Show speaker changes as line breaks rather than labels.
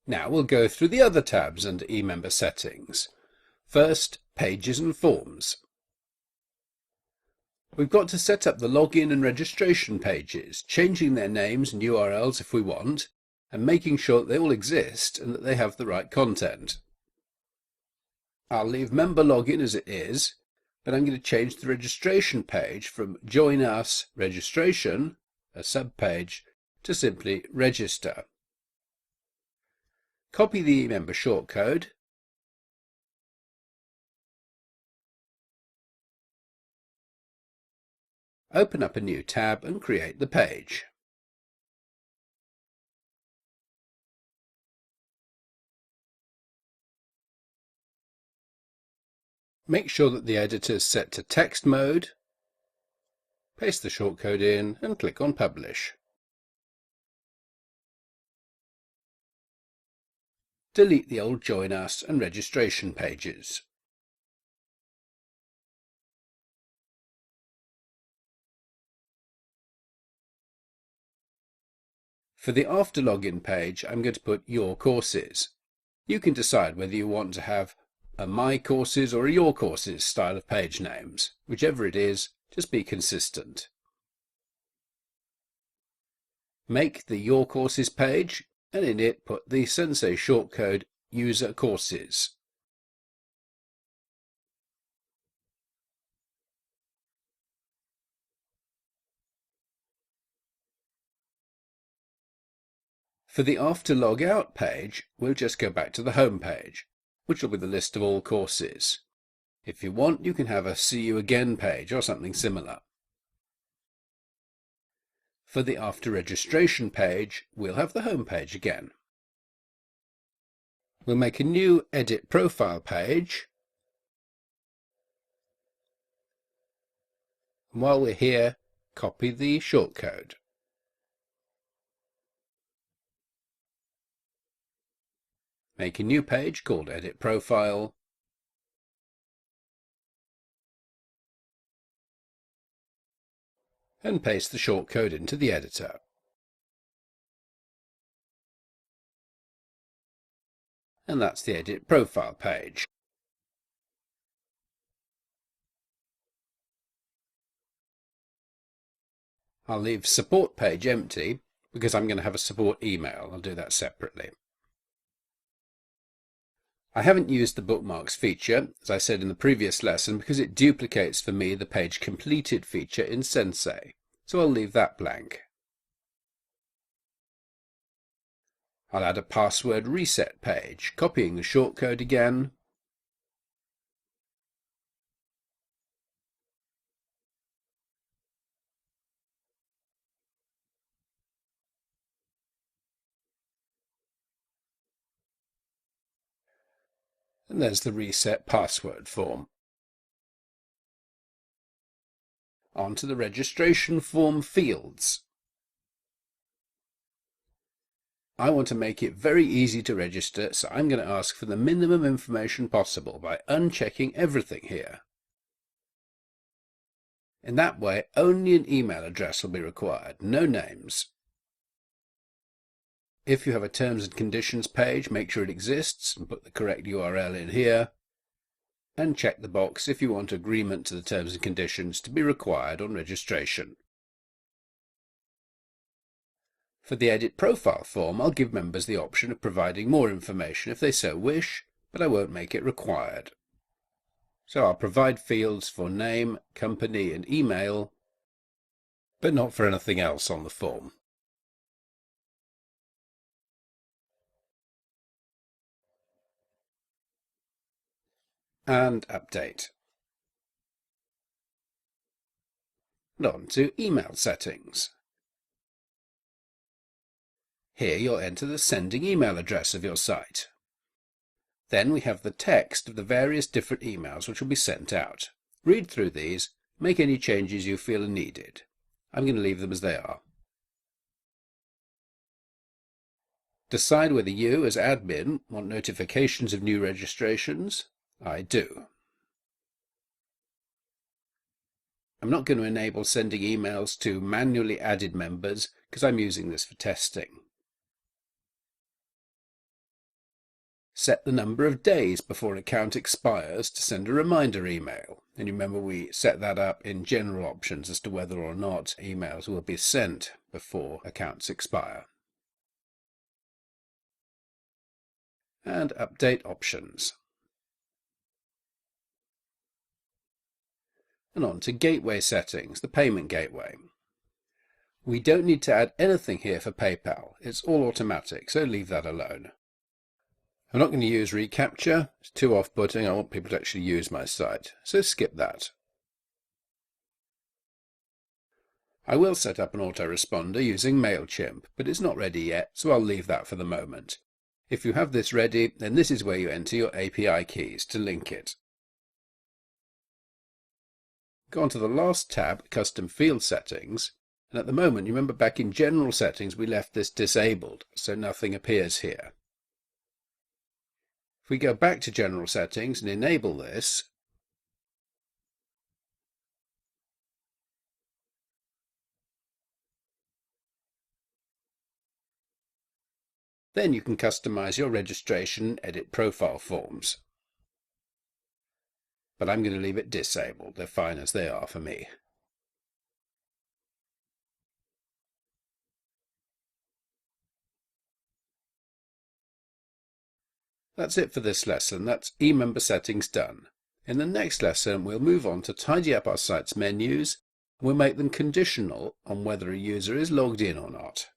Now we'll go through the other tabs under emember settings. First, Pages and Forms. We've got to set up the login and registration pages, changing their names and URLs if we want, and making sure that they all exist and that they have the right content. I'll leave member login as it is, but I'm going to change the registration page from Join Us Registration, a sub-page, to simply Register. Copy the emember shortcode, open up a new tab and create the page. Make sure that the editor is set to text mode, paste the shortcode in and click on Publish. Delete the old Join Us and registration pages. For the after login page, I'm going to put Your Courses. You can decide whether you want to have a My Courses or a Your Courses style of page names. Whichever it is, just be consistent. Make the Your Courses page, and in it put the Sensei shortcode User Courses. For the After Log Out page, we'll just go back to the home page, which will be the list of all courses. If you want, you can have a See You Again page or something similar. For the After Registration page, we'll have the home page again. We'll make a new Edit Profile page. And while we're here, copy the shortcode. Make a new page called Edit Profile. And paste the shortcode into the editor. And that's the Edit Profile page. I'll leave Support page empty because I'm going to have a support email. I'll do that separately. I haven't used the bookmarks feature, as I said in the previous lesson, because it duplicates for me the page completed feature in Sensei, so I'll leave that blank. I'll add a password reset page, copying the shortcode again, and there's the reset password form. On to the registration form fields. I want to make it very easy to register, so I'm going to ask for the minimum information possible by unchecking everything here. In that way, only an email address will be required, no names. If you have a Terms and Conditions page, make sure it exists and put the correct URL in here. And check the box if you want agreement to the Terms and Conditions to be required on registration. For the Edit Profile form, I'll give members the option of providing more information if they so wish, but I won't make it required. So I'll provide fields for name, company and email, but not for anything else on the form. And update. And on to email settings. Here you'll enter the sending email address of your site. Then we have the text of the various different emails which will be sent out. Read through these, make any changes you feel are needed. I'm going to leave them as they are. Decide whether you, as admin, want notifications of new registrations. I do. I'm not going to enable sending emails to manually added members because I'm using this for testing. set the number of days before an account expires to send a reminder email. And you remember we set that up in general options as to whether or not emails will be sent before accounts expire. And update options. And on to gateway settings, the payment gateway. We don't need to add anything here for PayPal. It's all automatic, so leave that alone. I'm not going to use reCAPTCHA. It's too off-putting. I want people to actually use my site, so skip that. I will set up an autoresponder using MailChimp, but it's not ready yet, so I'll leave that for the moment. If you have this ready, then this is where you enter your API keys to link it. Go on to the last tab, Custom Field Settings, and at the moment, you remember back in General Settings we left this disabled, so nothing appears here. If we go back to General Settings and enable this, then you can customize your registration and edit profile forms. But I'm going to leave it disabled. They're fine as they are for me. That's it for this lesson. That's emember settings done. In the next lesson, we'll move on to tidy up our site's menus, and we'll make them conditional on whether a user is logged in or not.